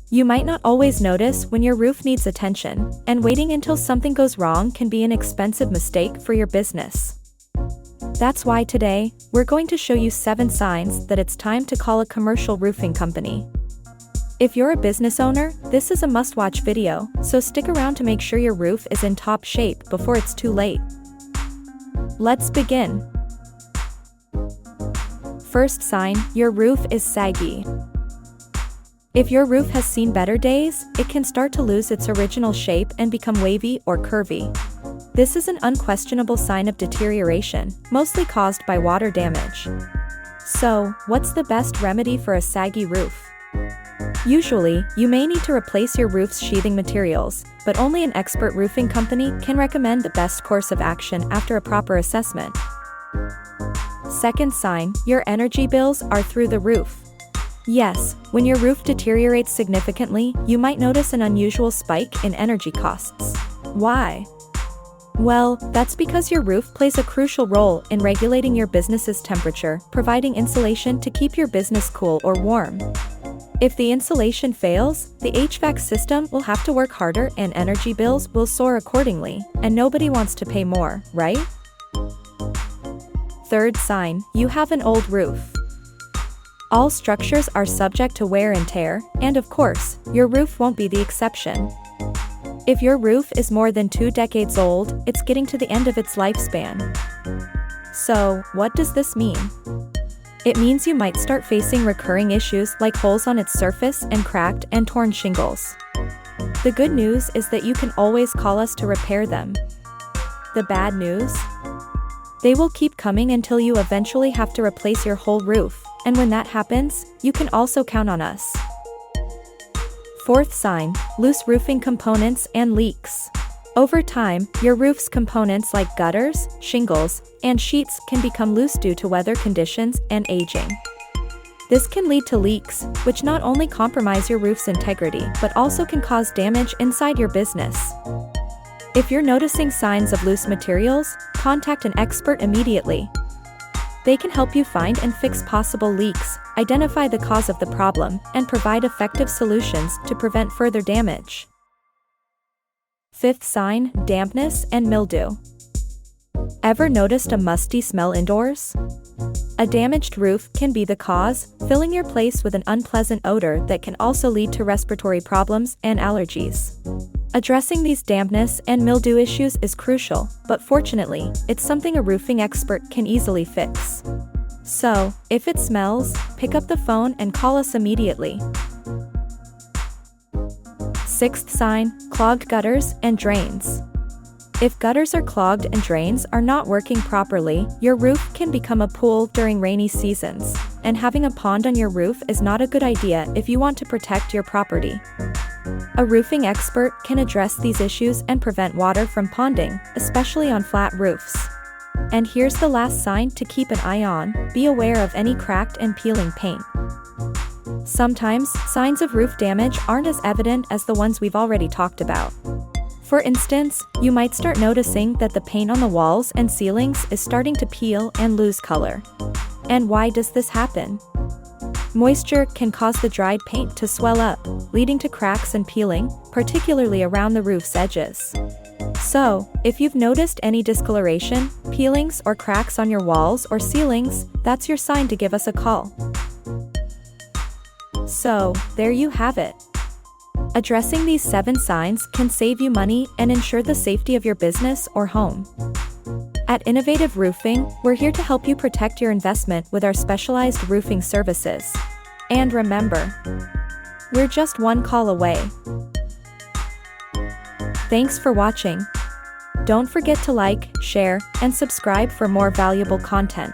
You might not always notice when your roof needs attention, and waiting until something goes wrong can be an expensive mistake for your business. That's why today, we're going to show you 7 signs that it's time to call a commercial roofing company. If you're a business owner, this is a must-watch video, so stick around to make sure your roof is in top shape before it's too late. Let's begin. First sign, your roof is saggy. If your roof has seen better days, it can start to lose its original shape and become wavy or curvy. This is an unquestionable sign of deterioration, mostly caused by water damage. So, what's the best remedy for a saggy roof? Usually, you may need to replace your roof's sheathing materials, but only an expert roofing company can recommend the best course of action after a proper assessment. Second sign, your energy bills are through the roof. Yes, when your roof deteriorates significantly, you might notice an unusual spike in energy costs. Why? Well, that's because your roof plays a crucial role in regulating your business's temperature, providing insulation to keep your business cool or warm. If the insulation fails, the HVAC system will have to work harder and energy bills will soar accordingly, and nobody wants to pay more, right? Third sign, you have an old roof. All structures are subject to wear and tear, and of course, your roof won't be the exception. If your roof is more than 2 decades old, it's getting to the end of its lifespan. So, what does this mean? It means you might start facing recurring issues like holes on its surface and cracked and torn shingles. The good news is that you can always call us to repair them. The bad news? They will keep coming until you eventually have to replace your whole roof, and when that happens, you can also count on us. Fourth sign, loose roofing components and leaks. Over time, your roof's components like gutters, shingles, and sheets can become loose due to weather conditions and aging. This can lead to leaks, which not only compromise your roof's integrity but also can cause damage inside your business. If you're noticing signs of loose materials, contact an expert immediately. They can help you find and fix possible leaks, identify the cause of the problem, and provide effective solutions to prevent further damage. Fifth sign, dampness and mildew. Ever noticed a musty smell indoors? A damaged roof can be the cause, filling your place with an unpleasant odor that can also lead to respiratory problems and allergies. Addressing these dampness and mildew issues is crucial, but fortunately, it's something a roofing expert can easily fix. So, if it smells, pick up the phone and call us immediately. Sixth sign, clogged gutters and drains. If gutters are clogged and drains are not working properly, your roof can become a pool during rainy seasons, and having a pond on your roof is not a good idea if you want to protect your property. A roofing expert can address these issues and prevent water from ponding, especially on flat roofs. And here's the last sign to keep an eye on: be aware of any cracked and peeling paint. Sometimes, signs of roof damage aren't as evident as the ones we've already talked about. For instance, you might start noticing that the paint on the walls and ceilings is starting to peel and lose color. And why does this happen? Moisture can cause the dried paint to swell up, leading to cracks and peeling, particularly around the roof's edges. So, if you've noticed any discoloration, peelings or cracks on your walls or ceilings, that's your sign to give us a call. So, there you have it. Addressing these 7 signs can save you money and ensure the safety of your business or home. At Innovative Roofing, we're here to help you protect your investment with our specialized roofing services. And remember, we're just one call away. Thanks for watching. Don't forget to like, share, and subscribe for more valuable content.